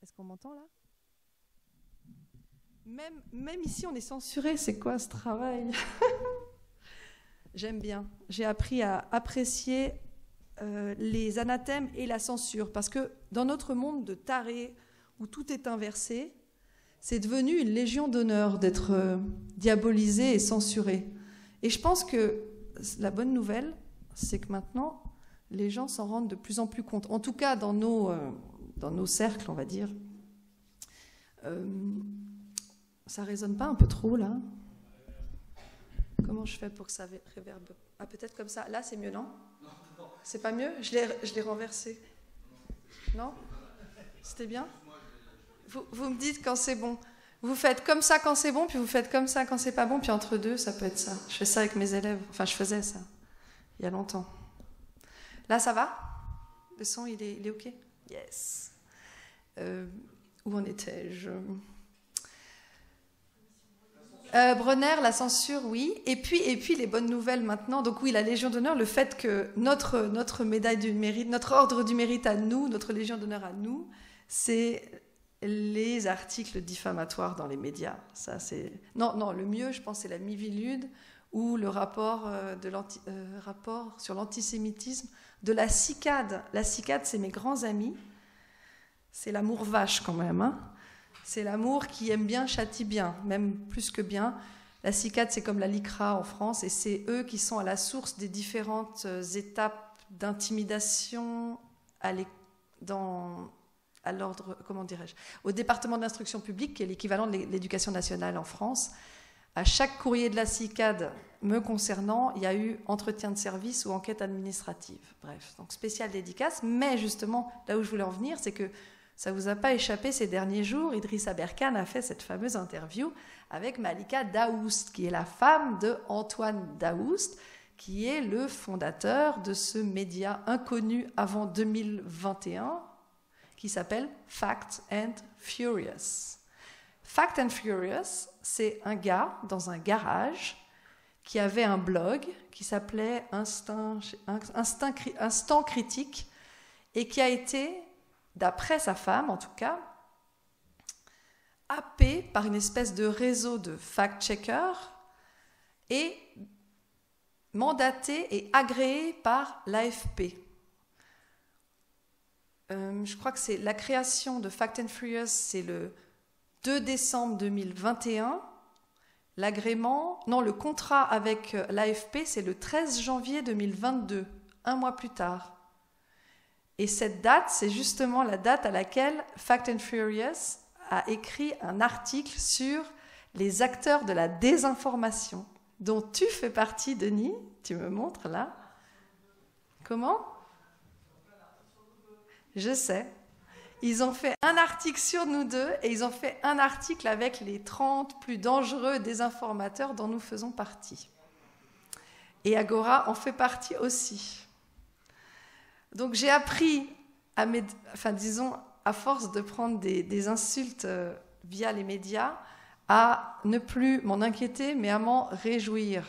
est-ce qu'on m'entend là? Même ici, on est censuré. C'est quoi ce travail? J'aime bien. J'ai appris à apprécier les anathèmes et la censure. Parce que dans notre monde de tarés, où tout est inversé, c'est devenu une légion d'honneur d'être diabolisé et censuré. Et je pense que la bonne nouvelle, c'est que maintenant, les gens s'en rendent de plus en plus compte. En tout cas, dans nos cercles, on va dire. Ça résonne pas un peu trop, là? Comment je fais pour que ça réverbe? Ah, peut-être comme ça. Là, c'est mieux, non? C'est pas mieux? Je l'ai renversé. Non? C'était bien? Vous me dites quand c'est bon. Vous faites comme ça quand c'est bon, puis vous faites comme ça quand c'est pas bon, puis entre deux, ça peut être ça. Je fais ça avec mes élèves. Enfin, je faisais ça il y a longtemps. Là, ça va? Le son, il est OK? Yes. Où en étais-je? Bronner, la censure, oui. Et puis les bonnes nouvelles maintenant. Donc oui, la Légion d'honneur, le fait que notre médaille du mérite, notre ordre du mérite à nous, notre Légion d'honneur à nous, c'est les articles diffamatoires dans les médias. Ça, c'est... Non, le mieux, je pense, c'est la Miviludes ou le rapport sur l'antisémitisme de la CICAD. La CICAD, c'est mes grands amis. C'est l'amour vache quand même, hein. C'est l'amour qui aime bien, châtie bien, même plus que bien. La CICAD, c'est comme la LICRA en France, et c'est eux qui sont à la source des différentes étapes d'intimidation à l'ordre, comment dirais-je, au département d'instruction publique, qui est l'équivalent de l'éducation nationale en France. À chaque courrier de la CICAD me concernant, il y a eu entretien de service ou enquête administrative. Bref, donc spéciale dédicace. Mais justement, là où je voulais en venir, c'est que ça ne vous a pas échappé ces derniers jours, Idrissa Berkane a fait cette fameuse interview avec Malika Daoust, qui est la femme de Antoine Daoust, qui est le fondateur de ce média inconnu avant 2021, qui s'appelle Fact and Furious. Fact and Furious, c'est un gars dans un garage qui avait un blog qui s'appelait Instant Critique et qui a été, d'après sa femme en tout cas, happé par une espèce de réseau de fact-checkers et mandaté et agréé par l'AFP. Je crois que c'est la création de Fact and Furious, c'est le 2 décembre 2021. L'agrément, non, le contrat avec l'AFP, c'est le 13 janvier 2022, un mois plus tard. Et cette date, c'est justement la date à laquelle Fact and Furious a écrit un article sur les acteurs de la désinformation, dont tu fais partie, Denis. Tu me montres là. Comment ? Je sais. Ils ont fait un article sur nous deux et ils ont fait un article avec les 30 plus dangereux désinformateurs dont nous faisons partie. Et Agora en fait partie aussi. Donc j'ai appris, à force de prendre des insultes via les médias, à ne plus m'en inquiéter, mais à m'en réjouir.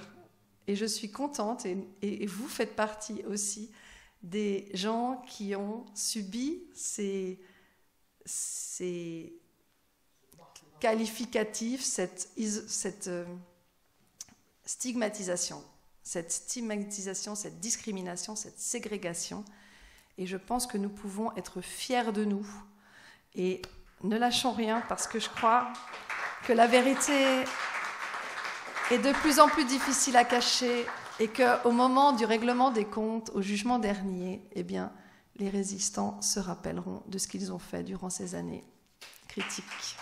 Et je suis contente, et vous faites partie aussi des gens qui ont subi ces qualificatifs, cette stigmatisation, cette discrimination, cette ségrégation. Et je pense que nous pouvons être fiers de nous. Et ne lâchons rien, parce que je crois que la vérité est de plus en plus difficile à cacher et qu'au moment du règlement des comptes, au jugement dernier, eh bien, les résistants se rappelleront de ce qu'ils ont fait durant ces années critiques.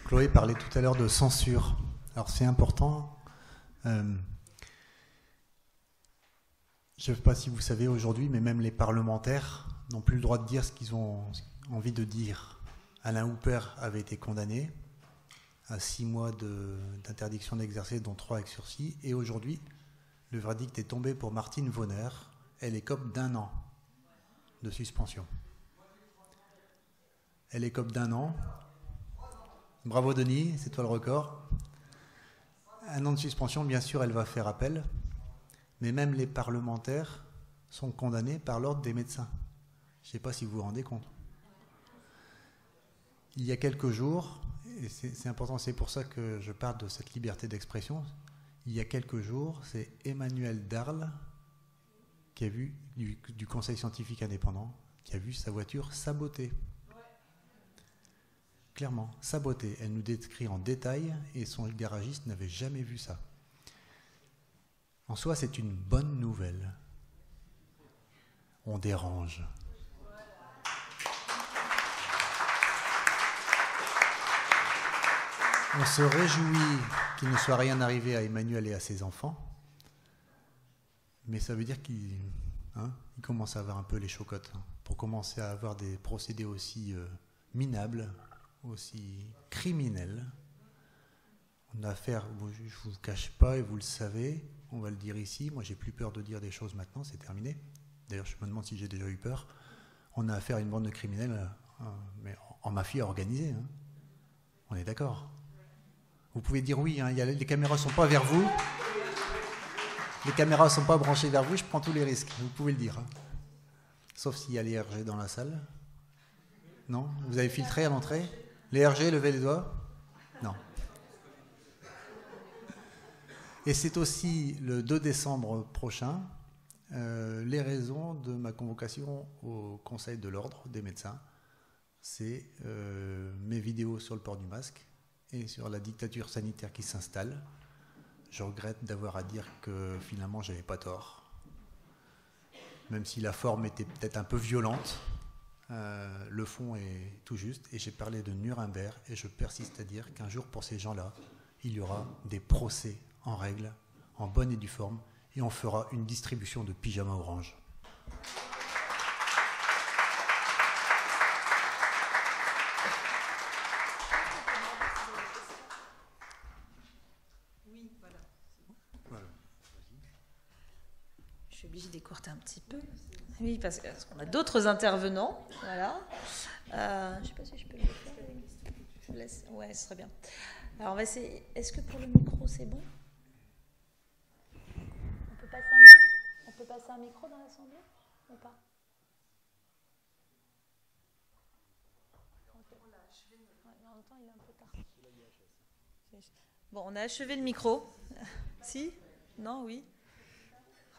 Chloé parlait tout à l'heure de censure. Alors c'est important. Je ne sais pas si vous savez aujourd'hui, mais même les parlementaires n'ont plus le droit de dire ce qu'ils ont envie de dire. Alain Houpert avait été condamné à 6 mois d'interdiction d'exercer, dont 3 avec sursis. Et aujourd'hui, le verdict est tombé pour Martine Vonner. Elle écope d'1 an de suspension. Elle écope d'1 an. Bravo Denis, c'est toi le record. 1 an de suspension, bien sûr, elle va faire appel. Mais même les parlementaires sont condamnés par l'ordre des médecins. Je ne sais pas si vous vous rendez compte. Il y a quelques jours, et c'est important, c'est pour ça que je parle de cette liberté d'expression, il y a quelques jours, c'est Emmanuelle Darle, qui a vu, du Conseil scientifique indépendant, qui a vu sa voiture sabotée. Clairement, sabotée. Elle nous décrit en détail, et son garagiste n'avait jamais vu ça. En soi, c'est une bonne nouvelle. On dérange. On se réjouit qu'il ne soit rien arrivé à Emmanuel et à ses enfants, mais ça veut dire qu'il commence à avoir un peu les chocottes, pour commencer à avoir des procédés aussi minables, aussi criminels. On a affaire, je ne vous le cache pas et vous le savez, on va le dire ici, moi j'ai plus peur de dire des choses maintenant, c'est terminé. D'ailleurs je me demande si j'ai déjà eu peur. On a affaire à une bande de criminels, mais en mafia organisée. On est d'accord. Vous pouvez dire oui, les caméras ne sont pas vers vous. Les caméras ne sont pas branchées vers vous, je prends tous les risques. Vous pouvez le dire. Sauf s'il y a les RG dans la salle. Non? Vous avez filtré à l'entrée? Les RG, levez les doigts? Non. Et c'est aussi le 2 décembre prochain, les raisons de ma convocation au Conseil de l'Ordre des médecins. C'est mes vidéos sur le port du masque et sur la dictature sanitaire qui s'installe. Je regrette d'avoir à dire que finalement j'avais pas tort, même si la forme était peut-être un peu violente, le fond est tout juste. Et j'ai parlé de Nuremberg et je persiste à dire qu'un jour pour ces gens-là, il y aura des procès en règle, en bonne et due forme, et on fera une distribution de pyjamas orange. Je suis obligée d'écourter un petit peu. Oui, parce qu'on a d'autres intervenants. Voilà. Je ne sais pas si je peux le faire. Je laisse. Ouais, ce serait bien. Alors, on va essayer. Est-ce que pour le micro, c'est bon? On peut passer un micro dans l'assemblée ou pas? En même temps, il est un peu tard. Bon, on a achevé le micro. Si? Non? Oui?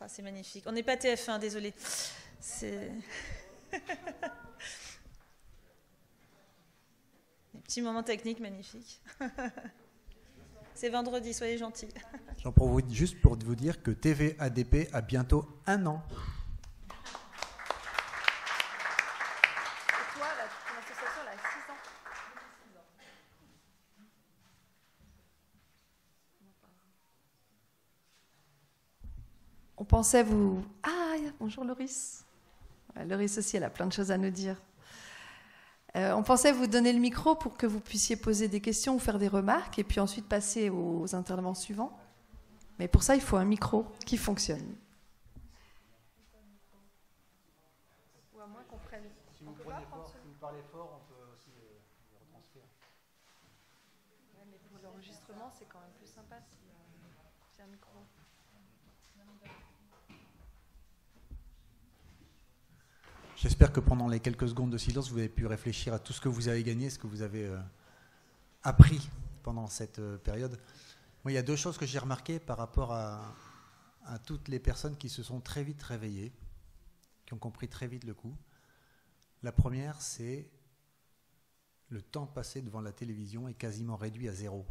Ah, c'est magnifique. On n'est pas TF1, désolé. C'est... Des petits moments techniques magnifiques. C'est vendredi, soyez gentils. Juste pour vous dire que TVADP a bientôt 1 an. Et toi, ton association, elle a 6 ans. On pensait vous... Ah, bonjour Loris. Loris aussi, elle a plein de choses à nous dire. On pensait vous donner le micro pour que vous puissiez poser des questions ou faire des remarques et puis ensuite passer aux intervenants suivants. Mais pour ça, il faut un micro qui fonctionne. Ou à moins qu'on prenne... Si vous parlez fort, on peut aussi le retranscrire. Ouais, mais pour l'enregistrement, c'est quand même plus sympa si un micro... J'espère que pendant les quelques secondes de silence, vous avez pu réfléchir à tout ce que vous avez gagné, ce que vous avez appris pendant cette période. Moi, il y a 2 choses que j'ai remarquées par rapport à toutes les personnes qui se sont très vite réveillées, qui ont compris très vite le coup. La première, c'est le temps passé devant la télévision est quasiment réduit à 0.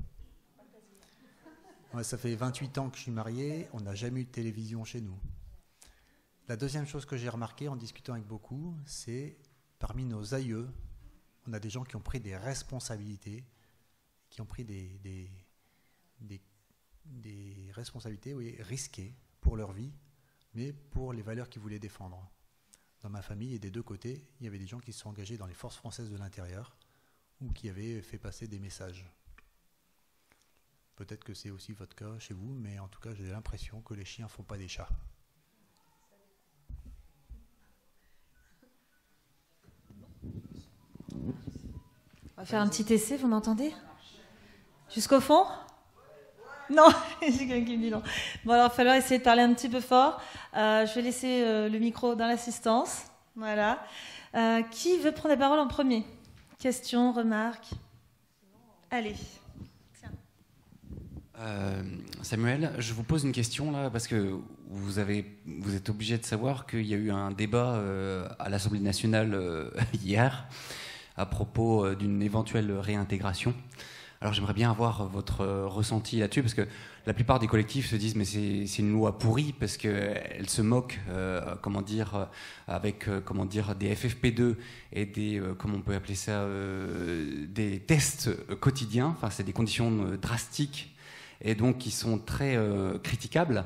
Ouais, ça fait 28 ans que je suis marié, on n'a jamais eu de télévision chez nous. La deuxième chose que j'ai remarqué en discutant avec beaucoup, c'est parmi nos aïeux, on a des gens qui ont pris des responsabilités, qui ont pris des responsabilités risquées pour leur vie, mais pour les valeurs qu'ils voulaient défendre. Dans ma famille et des 2 côtés, il y avait des gens qui se sont engagés dans les forces françaises de l'intérieur ou qui avaient fait passer des messages. Peut-être que c'est aussi votre cas chez vous, mais en tout cas, j'ai l'impression que les chiens ne font pas des chats. On va faire un petit essai, vous m'entendez? Jusqu'au fond? Non, j'ai quelqu'un qui me dit non. Bon, alors il va falloir essayer de parler un petit peu fort. Je vais laisser le micro dans l'assistance. Voilà. Qui veut prendre la parole en premier? Questions, remarques? Allez. Tiens. Samuel, je vous pose une question là, parce que vous êtes obligé de savoir qu'il y a eu un débat à l'Assemblée nationale hier à propos d'une éventuelle réintégration. Alors j'aimerais bien avoir votre ressenti là-dessus, parce que la plupart des collectifs se disent mais c'est une loi pourrie, parce qu'elle se moque, avec des FFP2 et des, comment on peut appeler ça, des tests quotidiens. Enfin, c'est des conditions drastiques et donc qui sont très critiquables,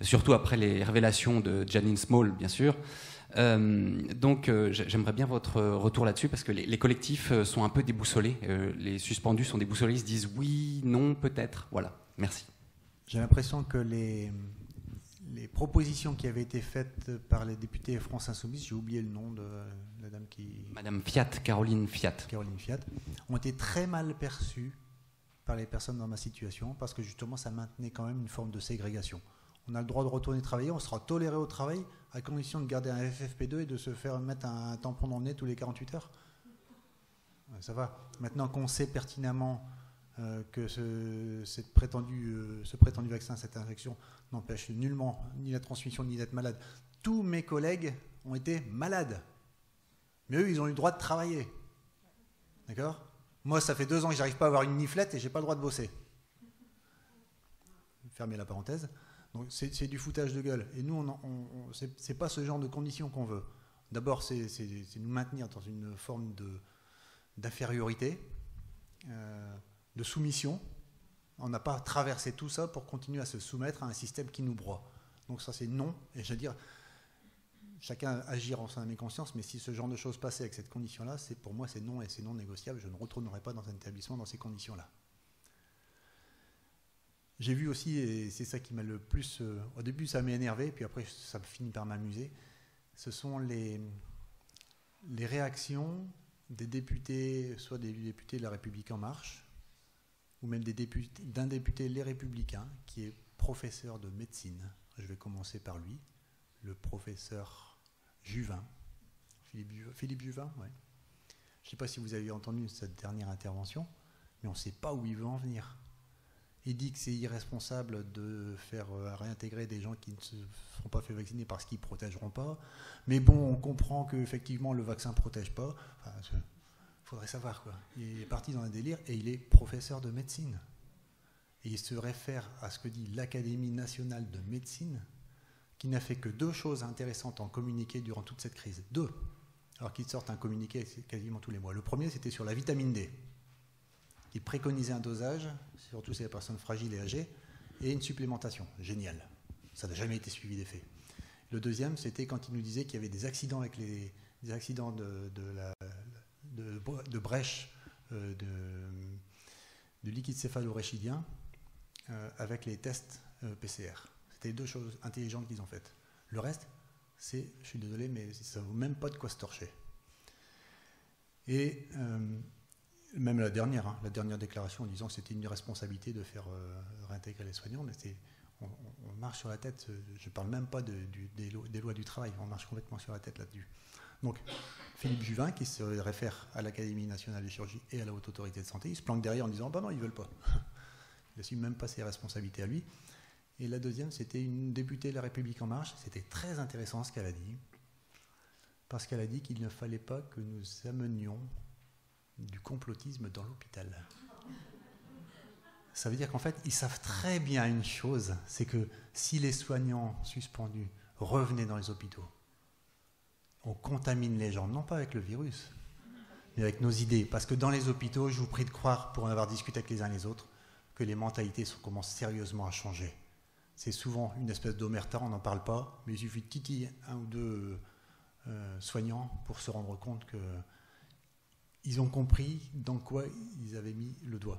surtout après les révélations de Janine Small, bien sûr. Donc j'aimerais bien votre retour là-dessus, parce que les collectifs sont un peu déboussolés, les suspendus sont déboussolés, ils se disent oui, non, peut-être, voilà, merci. J'ai l'impression que les propositions qui avaient été faites par les députés France Insoumise, j'ai oublié le nom de la dame qui... Madame Fiat, Caroline Fiat, ont été très mal perçues par les personnes dans ma situation, parce que justement ça maintenait quand même une forme de ségrégation. On a le droit de retourner travailler, on sera toléré au travail à condition de garder un FFP2 et de se faire mettre un tampon dans le nez tous les 48 heures. Ouais, ça va. Maintenant qu'on sait pertinemment que ce prétendu vaccin, cette injection, n'empêche nullement ni la transmission ni d'être malade. Tous mes collègues ont été malades. Mais eux, ils ont eu le droit de travailler. D'accord ? Moi, ça fait 2 ans que j'arrive pas à avoir une niflette et j'ai pas le droit de bosser. Fermez la parenthèse. Donc c'est du foutage de gueule. Et nous, c'est pas ce genre de conditions qu'on veut. D'abord, c'est nous maintenir dans une forme d'infériorité, de soumission. On n'a pas traversé tout ça pour continuer à se soumettre à un système qui nous broie. Donc ça, c'est non. Et je veux dire, chacun agir en son âme et conscience, mais si ce genre de choses passait avec cette condition-là, pour moi, c'est non et c'est non négociable. Je ne retournerai pas dans un établissement dans ces conditions-là. J'ai vu aussi, et c'est ça qui m'a le plus... au début, ça m'a énervé, puis après, ça finit par m'amuser. Ce sont les réactions des députés, soit des députés de La République En Marche, ou même d'un député Les Républicains, qui est professeur de médecine. Je vais commencer par lui, le professeur Juvin. Philippe Juvin, ouais. Je ne sais pas si vous avez entendu cette dernière intervention, mais on ne sait pas où il veut en venir. Il dit que c'est irresponsable de faire réintégrer des gens qui ne se seront pas fait vacciner parce qu'ils ne protégeront pas. Mais bon, on comprend qu'effectivement, le vaccin ne protège pas. Enfin, faudrait savoir, quoi. Il est parti dans un délire et il est professeur de médecine. Et il se réfère à ce que dit l'Académie nationale de médecine, qui n'a fait que 2 choses intéressantes en communiqué durant toute cette crise. 2. Alors qu'ils sortent un communiqué quasiment tous les mois. Le premier, c'était sur la vitamine D. Il préconisait un dosage, surtout chez les personnes fragiles et âgées, et une supplémentation. Génial. Ça n'a jamais été suivi d'effet. Le deuxième, c'était quand il nous disait qu'il y avait des accidents avec des accidents de brèche de liquide céphalo-rachidien avec les tests PCR. C'était les 2 choses intelligentes qu'ils ont faites. Le reste, je suis désolé, mais ça ne vaut même pas de quoi se torcher. Et même la dernière déclaration en disant que c'était une responsabilité de faire réintégrer les soignants, mais on marche sur la tête. Je ne parle même pas des lois du travail, on marche complètement sur la tête là-dessus. Donc, Philippe Juvin, qui se réfère à l'Académie nationale de chirurgie et à la Haute Autorité de Santé, il se planque derrière en disant « bah non, ils ne veulent pas ». Il n'assume même pas ses responsabilités à lui. Et la deuxième, c'était une députée de La République En Marche. C'était très intéressant ce qu'elle a dit, parce qu'elle a dit qu'il ne fallait pas que nous amenions du complotisme dans l'hôpital. Ça veut dire qu'en fait, ils savent très bien une chose, c'est que si les soignants suspendus revenaient dans les hôpitaux, on contamine les gens, non pas avec le virus, mais avec nos idées. Parce que dans les hôpitaux, je vous prie de croire, pour en avoir discuté avec les uns et les autres, que les mentalités commencent sérieusement à changer. C'est souvent une espèce d'omerta, on n'en parle pas, mais il suffit de titiller 1 ou 2 soignants pour se rendre compte qu'ils ont compris dans quoi ils avaient mis le doigt.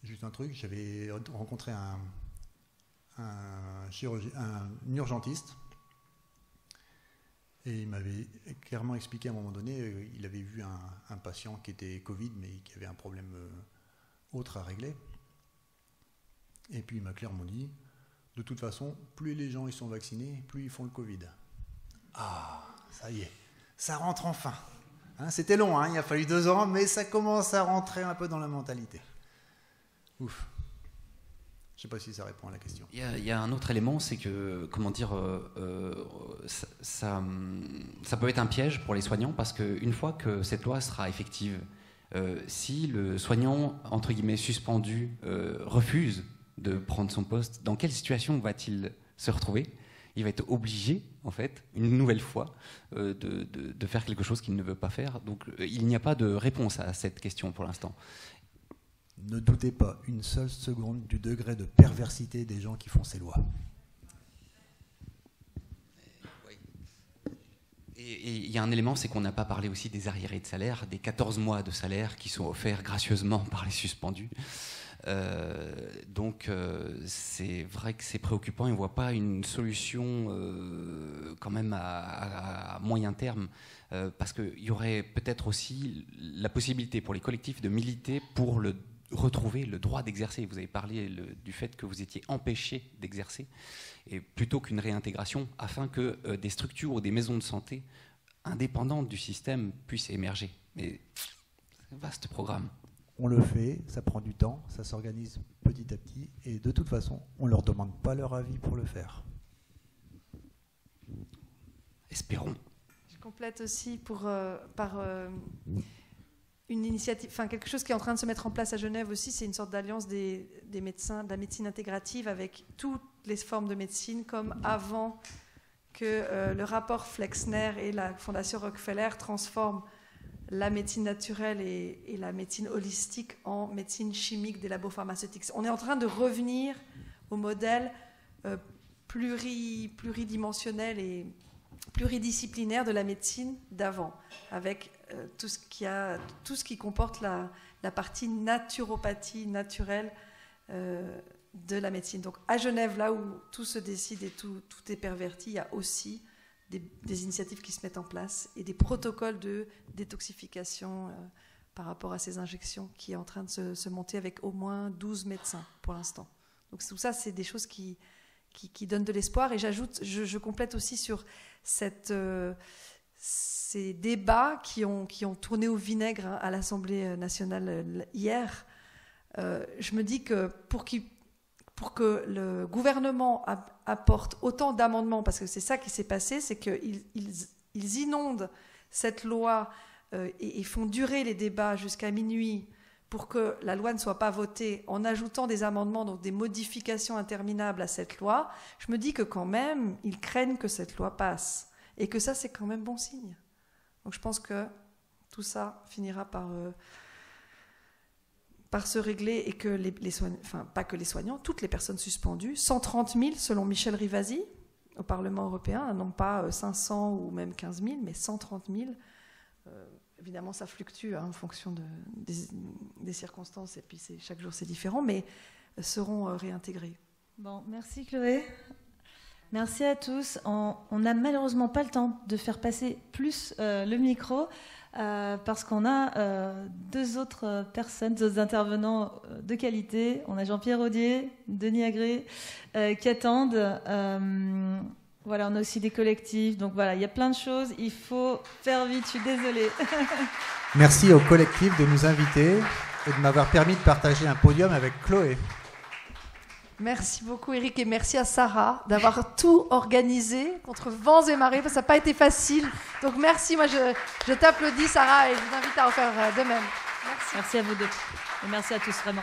Juste un truc, j'avais rencontré un urgentiste, et il m'avait clairement expliqué à un moment donné, il avait vu un patient qui était Covid, mais qui avait un problème autre à régler. Et puis il m'a clairement dit, de toute façon, plus les gens ils sont vaccinés, plus ils font le Covid. Ah, ça y est, ça rentre enfin. Hein, c'était long, hein, il a fallu 2 ans, mais ça commence à rentrer un peu dans la mentalité. Ouf. Je ne sais pas si ça répond à la question. Il y a un autre élément, c'est que, comment dire, ça peut être un piège pour les soignants, parce qu'une fois que cette loi sera effective, si le soignant, entre guillemets, suspendu, refuse de prendre son poste, dans quelle situation va-t-il se retrouver? Il va être obligé, en fait, une nouvelle fois, de faire quelque chose qu'il ne veut pas faire. Donc, il n'y a pas de réponse à cette question pour l'instant. Ne doutez pas une seule seconde du degré de perversité des gens qui font ces lois. Et il y a un élément, c'est qu'on n'a pas parlé aussi des arriérés de salaire, des 14 mois de salaire qui sont offerts gracieusement par les suspendus. Donc c'est vrai que c'est préoccupant et on ne voit pas une solution quand même à moyen terme, parce qu'il y aurait peut-être aussi la possibilité pour les collectifs de militer pour retrouver le droit d'exercer. Vous avez parlé du fait que vous étiez empêché d'exercer, et plutôt qu'une réintégration, afin que des structures ou des maisons de santé indépendantes du système puissent émerger. Mais c'est un vaste programme. On le fait, ça prend du temps, ça s'organise petit à petit, et de toute façon, on ne leur demande pas leur avis pour le faire. Espérons. Je complète aussi par une initiative, enfin quelque chose qui est en train de se mettre en place à Genève aussi, c'est une sorte d'alliance des médecins, de la médecine intégrative avec toutes les formes de médecine, comme avant que le rapport Flexner et la Fondation Rockefeller transforment la médecine naturelle et la médecine holistique en médecine chimique des labos pharmaceutiques. On est en train de revenir au modèle pluridimensionnel et pluridisciplinaire de la médecine d'avant, avec tout ce qui comporte la partie naturopathie naturelle de la médecine. Donc à Genève, là où tout se décide et tout est perverti, il y a aussi des initiatives qui se mettent en place et des protocoles de détoxification par rapport à ces injections qui est en train de se monter avec au moins 12 médecins pour l'instant. Donc tout ça, c'est des choses qui donnent de l'espoir. Et j'ajoute, je complète aussi sur ces débats qui ont tourné au vinaigre à l'Assemblée nationale hier. Je me dis que pour que le gouvernement apporte autant d'amendements, parce que c'est ça qui s'est passé, c'est qu'ils inondent cette loi et font durer les débats jusqu'à minuit pour que la loi ne soit pas votée, en ajoutant des amendements, donc des modifications interminables à cette loi, je me dis que quand même, ils craignent que cette loi passe. Et que ça, c'est quand même bon signe. Donc je pense que tout ça finira par se régler et que les soignants, enfin pas que les soignants, toutes les personnes suspendues, 130 000 selon Michel Rivasi au Parlement européen, non pas 500 ou même 15 000, mais 130 000. Évidemment, ça fluctue en fonction des circonstances, et puis chaque jour c'est différent, mais seront réintégrés. Bon, merci Chloé. Merci à tous. On n'a malheureusement pas le temps de faire passer plus le micro parce qu'on a deux autres intervenants de qualité. On a Jean-Pierre Audier, Denis Agré qui attendent. Voilà, on a aussi des collectifs. Donc voilà, il y a plein de choses. Il faut faire vite, je suis désolée. Merci au collectif de nous inviter et de m'avoir permis de partager un podium avec Chloé. Merci beaucoup Eric et merci à Sarah d'avoir tout organisé contre vents et marées, parce que ça n'a pas été facile. Donc merci, moi je t'applaudis Sarah et je vous invite à en faire de même. Merci à vous deux et merci à tous vraiment.